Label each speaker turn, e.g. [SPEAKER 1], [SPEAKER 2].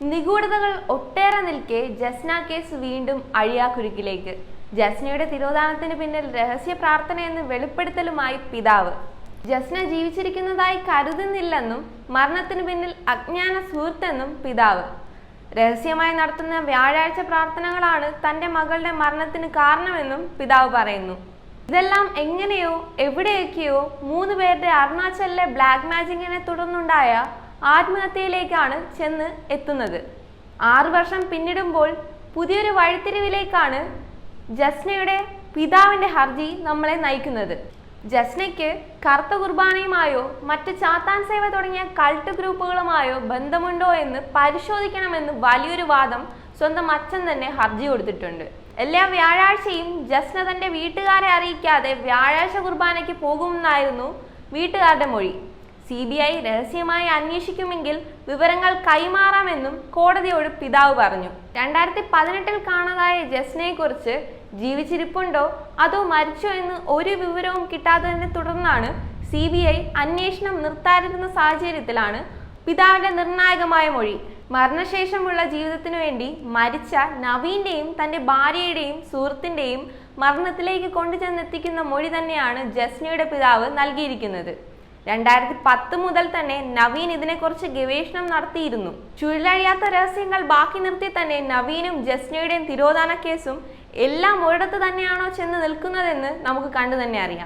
[SPEAKER 1] നിഗൂഢതകൾ ഒട്ടേറെ നിൽക്കെ ജസ്ന കേസ് വീണ്ടും അഴിയാക്കുരുക്കിലേക്ക്. ജസ്നയുടെ തിരോധാനത്തിന് പിന്നിൽ രഹസ്യ പ്രാർത്ഥനയെന്ന് വെളിപ്പെടുത്തലുമായി പിതാവ്. ജസ്ന ജീവിച്ചിരിക്കുന്നതായി കരുതുന്നില്ലെന്നും മരണത്തിന് പിന്നിൽ അജ്ഞാന സുഹൃത്തെന്നും പിതാവ്. രഹസ്യമായി നടത്തുന്ന വ്യാഴാഴ്ച പ്രാർത്ഥനകളാണ് തന്റെ മകളുടെ മരണത്തിന് കാരണമെന്നും പിതാവ് പറയുന്നു. ഇതെല്ലാം എങ്ങനെയോ എവിടെയൊക്കെയോ 3 പേരുടെ അരുണാചലിലെ ബ്ലാക്ക് മാജിക്കിനെ തുടർന്നുണ്ടായ ആത്മഹത്യയിലേക്കാണ് ചെന്ന് എത്തുന്നത്. 6 വർഷം പിന്നിടുമ്പോൾ പുതിയൊരു വഴിത്തിരിവിലേക്കാണ് ജസ്നയുടെ പിതാവിന്റെ ഹർജി നമ്മളെ നയിക്കുന്നത്. ജസ്നയ്ക്ക് കറുത്ത കുർബാനയുമായോ മറ്റ് ചാത്താൻ സേവ തുടങ്ങിയ കൾട്ട് ഗ്രൂപ്പുകളുമായോ ബന്ധമുണ്ടോ എന്ന് പരിശോധിക്കണമെന്ന് വലിയൊരു വാദം സ്വന്തം അച്ഛൻ തന്നെ ഹർജി കൊടുത്തിട്ടുണ്ട്. എല്ലാ വ്യാഴാഴ്ചയും ജസ്ന തന്റെ വീട്ടുകാരെ അറിയിക്കാതെ വ്യാഴാഴ്ച കുർബാനയ്ക്ക് പോകുമെന്നായിരുന്നു വീട്ടുകാരുടെ മൊഴി. CBI രഹസ്യമായി അന്വേഷിക്കുമെങ്കിൽ വിവരങ്ങൾ കൈമാറാമെന്നും കോടതിയോട് പിതാവ് പറഞ്ഞു. 2018 കാണാതായ ജസ്നയെക്കുറിച്ച് ജീവിച്ചിരിപ്പുണ്ടോ അതോ മരിച്ചോ എന്ന് ഒരു വിവരവും കിട്ടാത്തതിനെ തുടർന്നാണ് CBI അന്വേഷണം നിർത്താതിരുന്ന സാഹചര്യത്തിലാണ് പിതാവിന്റെ നിർണായകമായ മൊഴി. മരണശേഷമുള്ള ജീവിതത്തിനു വേണ്ടി മരിച്ച നവീന്റെയും തന്റെ ഭാര്യയുടെയും സുഹൃത്തിന്റെയും മരണത്തിലേക്ക് കൊണ്ടുചെന്നെത്തിക്കുന്ന മൊഴി തന്നെയാണ് ജസ്നയുടെ പിതാവ് നൽകിയിരിക്കുന്നത്. 2010 മുതൽ തന്നെ നവീൻ ഇതിനെക്കുറിച്ച് ഗവേഷണം നടത്തിയിരുന്നു. ചുഴലഴിയാത്ത രഹസ്യങ്ങൾ ബാക്കി നിർത്തി തന്നെ നവീനും ജസ്നയുടെയും തിരോധാന കേസും എല്ലാം ഒരിടത്ത് തന്നെയാണോ ചെന്ന് നിൽക്കുന്നതെന്ന് നമുക്ക് കണ്ടു തന്നെ അറിയാം.